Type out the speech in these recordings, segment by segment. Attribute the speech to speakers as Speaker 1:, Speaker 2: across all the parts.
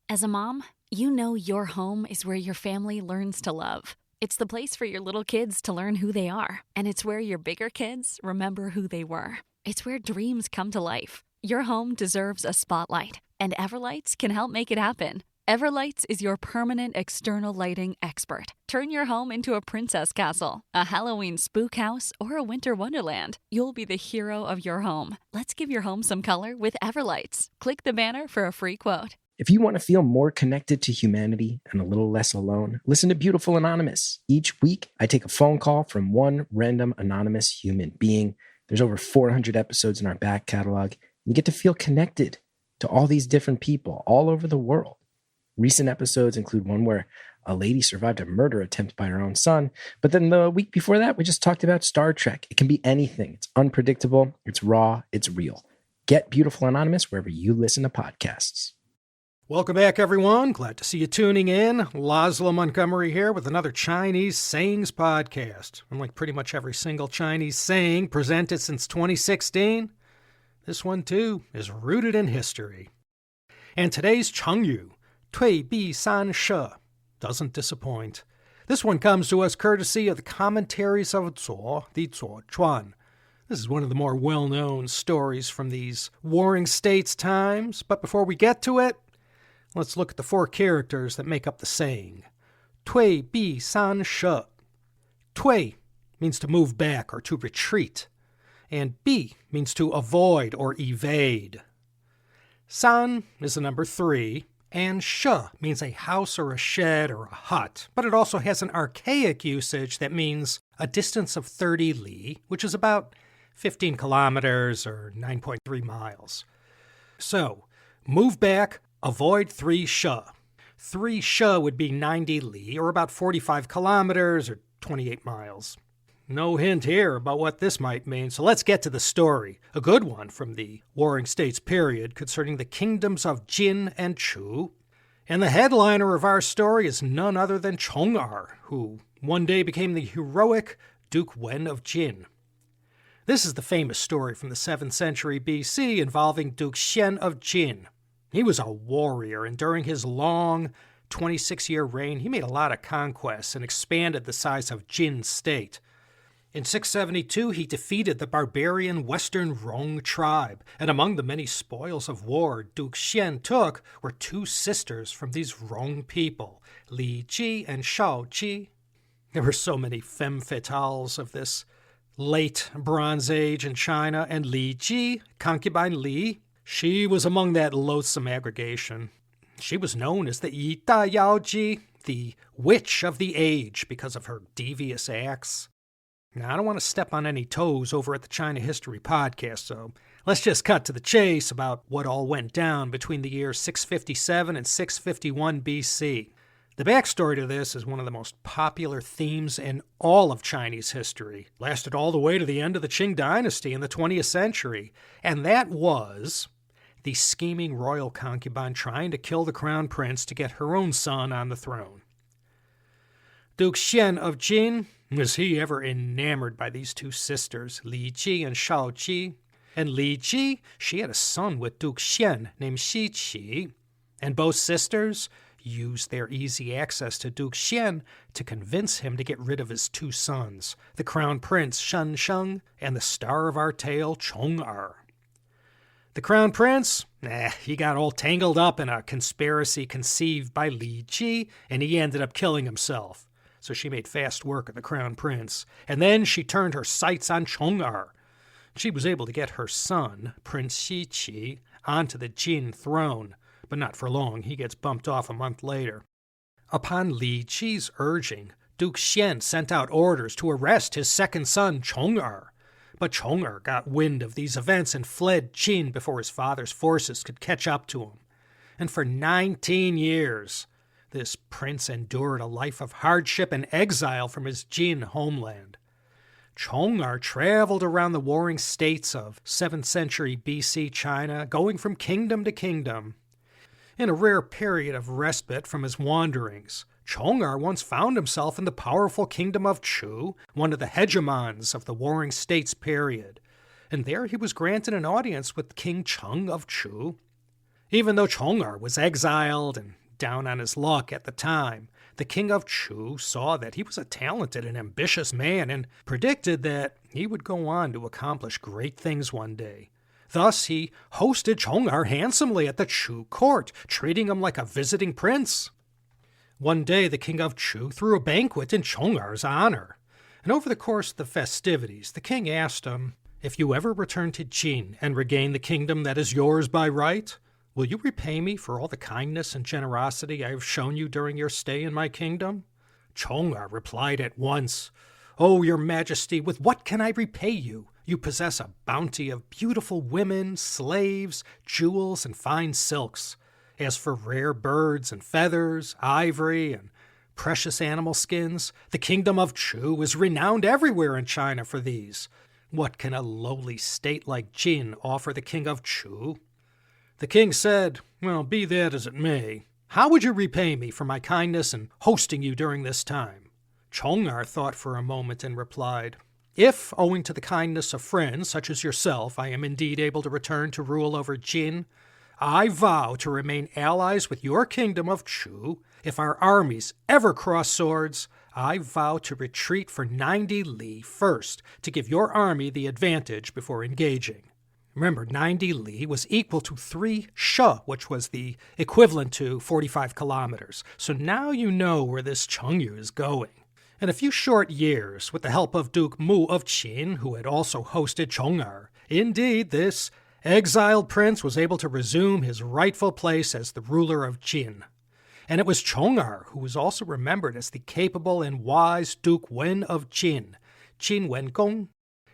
Speaker 1: As a mom, you know your home is where your family learns to love. It's the place for your little kids to learn who they are, and it's where your bigger kids remember who they were. It's where dreams come to life. Your home deserves a spotlight, and Everlights can help make it happen. Everlights is your permanent external lighting expert. Turn your home into a princess castle, a Halloween spook house, or a winter wonderland. You'll be the hero of your home. Let's give your home some color with Everlights. Click the banner for a free quote.
Speaker 2: If you want to feel more connected to humanity and a little less alone, listen to Beautiful Anonymous. Each week, I take a phone call from one random anonymous human being. There's over 400 episodes in our back catalog. You get to feel connected to all these different people all over the world. Recent episodes include one where a lady survived a murder attempt by her own son. But then the week before that, we just talked about Star Trek. It can be anything. It's unpredictable. It's raw. It's real. Get Beautiful Anonymous wherever you listen to podcasts.
Speaker 3: Welcome back, everyone. Glad to see you tuning in. Laszlo Montgomery here with another Chinese Sayings podcast. Unlike pretty much every single Chinese saying presented since 2016, this one, too, is rooted in history. And today's chengyu, Tuì Bì Sān Shè, doesn't disappoint. This one comes to us courtesy of the commentaries of Zhou, the Zhou Chuan. This is one of the more well-known stories from these warring states times. But before we get to it, let's look at the four characters that make up the saying. Tuì Bì Sān Shè. Tuì means to move back or to retreat, and Bì means to avoid or evade. San is the number 3, and Shè means a house or a shed or a hut, but it also has an archaic usage that means a distance of 30 li, which is about 15 kilometers or 9.3 miles. So, move back, avoid 3 shè. 3 shè would be 90 li, or about 45 kilometers or 28 miles. No hint here about what this might mean, so let's get to the story. A good one from the Warring States period concerning the kingdoms of Jin and Chu. And the headliner of our story is none other than Chong Er, who one day became the heroic Duke Wen of Jin. This is the famous story from the 7th century BC involving Duke Xian of Jin. He was a warrior, and during his long 26-year reign, he made a lot of conquests and expanded the size of Jin's state. In 672, he defeated the barbarian Western Rong tribe, and among the many spoils of war Duke Xian took were 2 sisters from these Rong people, Li Ji and Shao Ji. There were so many femme fatales of this late Bronze Age in China, and Li Ji, concubine Li, she was among that loathsome aggregation. She was known as the Yi Da Yao Ji, the Witch of the Age, because of her devious acts. Now, I don't want to step on any toes over at the China History Podcast, so let's just cut to the chase about what all went down between the years 657 and 651 BC. The backstory to this is one of the most popular themes in all of Chinese history. It lasted all the way to the end of the Qing Dynasty in the 20th century, and that was the scheming royal concubine trying to kill the crown prince to get her own son on the throne. Duke Xian of Jin, was he ever enamored by these 2 sisters, Li Ji and Shao Ji? And Li Ji, she had a son with Duke Xian named Xi Qi, and both sisters used their easy access to Duke Xian to convince him to get rid of his 2 sons, the crown prince Shen Sheng and the star of our tale Chong Er. The crown prince, he got all tangled up in a conspiracy conceived by Li Ji, and he ended up killing himself. So she made fast work of the crown prince, and then she turned her sights on Chong Er. She was able to get her son, Prince Xi Qi, onto the Jin throne, but not for long. He gets bumped off a month later. Upon Li Ji's urging, Duke Xian sent out orders to arrest his second son, Chong Er. But Chong Er got wind of these events and fled Jin before his father's forces could catch up to him. And for 19 years, this prince endured a life of hardship and exile from his Jin homeland. Chong Er traveled around the warring states of 7th century BC China, going from kingdom to kingdom. In a rare period of respite from his wanderings, Chong Er once found himself in the powerful kingdom of Chu, one of the hegemons of the warring states period, and there he was granted an audience with King Cheng of Chu. Even though Chong Er was exiled and down on his luck at the time, the king of Chu saw that he was a talented and ambitious man and predicted that he would go on to accomplish great things one day. Thus, he hosted Chong Er handsomely at the Chu court, treating him like a visiting prince. One day, the king of Chu threw a banquet in Chong Er's honor, and over the course of the festivities, the king asked him, "If you ever return to Jin and regain the kingdom that is yours by right, will you repay me for all the kindness and generosity I have shown you during your stay in my kingdom?" Chong Er replied at once, "Oh, your majesty, with what can I repay you? You possess a bounty of beautiful women, slaves, jewels, and fine silks. As for rare birds and feathers, ivory, and precious animal skins, the kingdom of Chu is renowned everywhere in China for these. What can a lowly state like Jin offer the king of Chu?" The king said, "Well, be that as it may, how would you repay me for my kindness in hosting you during this time?" Chong Er thought for a moment and replied, "If, owing to the kindness of friends such as yourself, I am indeed able to return to rule over Jin, I vow to remain allies with your kingdom of Chu. If our armies ever cross swords, I vow to retreat for 90 li first, to give your army the advantage before engaging." Remember, 90 li was equal to 3 she, which was the equivalent to 45 kilometers. So now you know where this chengyu is going. In a few short years, with the help of Duke Mu of Jin, who had also hosted Chong Er, indeed, this exiled prince was able to resume his rightful place as the ruler of Jin. And it was Chong Er who was also remembered as the capable and wise Duke Wen of Jin, Jin Wen Gong.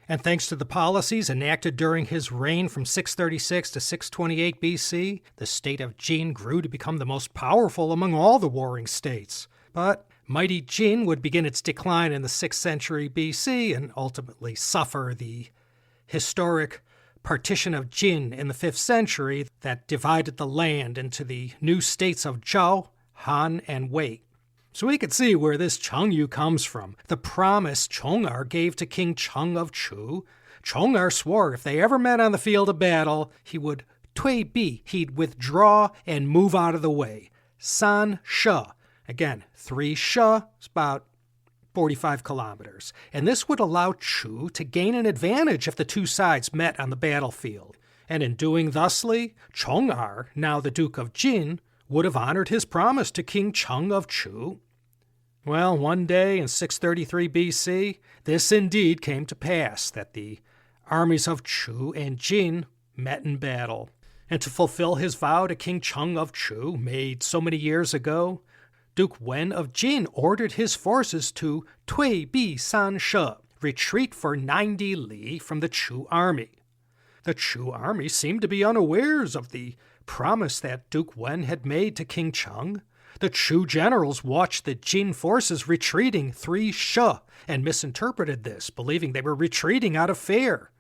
Speaker 3: And thanks to the policies enacted during his reign from 636 to 628 BC, the state of Jin grew to become the most powerful among all the warring states. But mighty Jin would begin its decline in the 6th century BC and ultimately suffer the historic partition of Jin in the 5th century that divided the land into the new states of Zhou, Han, and Wei. So we could see where this chengyu comes from, the promise Chong Er gave to King Cheng of Chu. Chong Er swore if they ever met on the field of battle, he would Tuì Bì, he'd withdraw and move out of the way. Sān Shè, again, 3 she is about 45 kilometers. And this would allow Chu to gain an advantage if the two sides met on the battlefield. And in doing thusly, Chong Er, now the Duke of Jin, would have honored his promise to King Cheng of Chu. Well, one day in 633 BC, this indeed came to pass, that the armies of Chu and Jin met in battle. And to fulfill his vow to King Cheng of Chu, made so many years ago, Duke Wen of Jin ordered his forces to Tuì Bì Sān Shè, retreat for 90 li from the Chu army. The Chu army seemed to be unawares of the promise that Duke Wen had made to King Cheng. The Chu generals watched the Jin forces retreating 3 she and misinterpreted this, believing they were retreating out of fear.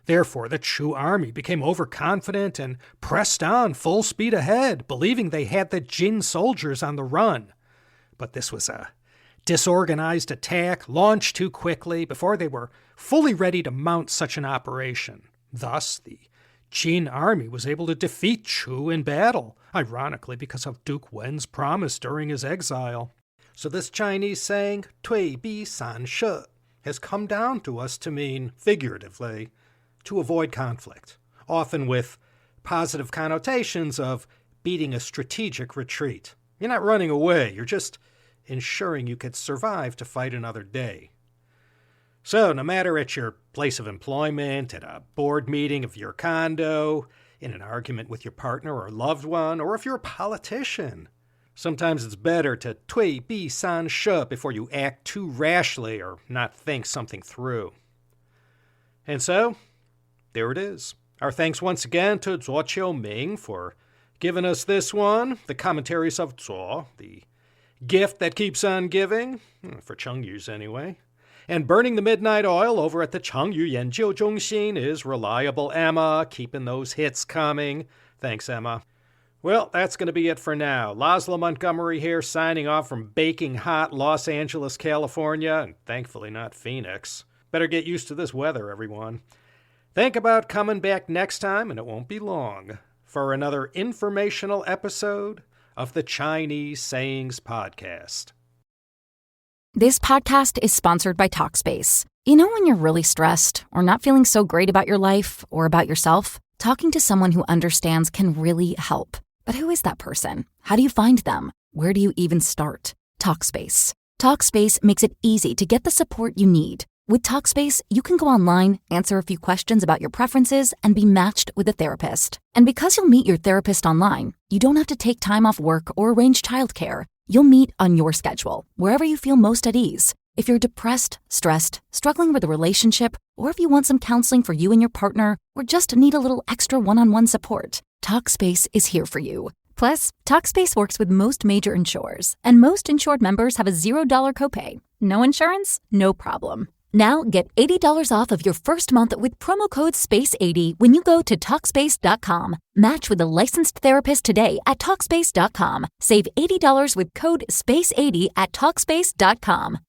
Speaker 3: Therefore, the Chu army became overconfident and pressed on full speed ahead, believing they had the Jin soldiers on the run. But this was a disorganized attack launched too quickly before they were fully ready to mount such an operation. Thus, the Jin army was able to defeat Chu in battle, ironically because of Duke Wen's promise during his exile. So this Chinese saying, Tuì Bì Sān Shè, has come down to us to mean, figuratively, to avoid conflict, often with positive connotations of beating a strategic retreat. You're not running away, you're just ensuring you could survive to fight another day. So no matter at your place of employment, at a board meeting of your condo, in an argument with your partner or loved one, or if you're a politician, sometimes it's better to Tuì Bì Sān Shè before you act too rashly or not think something through. And so, there it is. Our thanks once again to Zhuo Qiuming for giving us this one, the commentaries of Zhuo, the gift that keeps on giving, for Chengyus anyway. And burning the midnight oil over at the Chengyu Yanjiu Zhongxin is reliable Emma, keeping those hits coming. Thanks, Emma. Well, that's going to be it for now. Laszlo Montgomery here, signing off from baking hot Los Angeles, California, and thankfully not Phoenix. Better get used to this weather, everyone. Think about coming back next time, and it won't be long. for another informational episode of the Chinese Sayings Podcast.
Speaker 4: This podcast is sponsored by Talkspace. You know when you're really stressed or not feeling so great about your life or about yourself? Talking to someone who understands can really help. But who is that person? How do you find them? Where do you even start? Talkspace. Talkspace makes it easy to get the support you need. With Talkspace, you can go online, answer a few questions about your preferences, and be matched with a therapist. And because you'll meet your therapist online, you don't have to take time off work or arrange childcare. You'll meet on your schedule, wherever you feel most at ease. If you're depressed, stressed, struggling with a relationship, or if you want some counseling for you and your partner, or just need a little extra one-on-one support, Talkspace is here for you. Plus, Talkspace works with most major insurers, and most insured members have a $0 copay. No insurance? No problem. Now get $80 off of your first month with promo code SPACE80 when you go to Talkspace.com. Match with a licensed therapist today at Talkspace.com. Save $80 with code SPACE80 at Talkspace.com.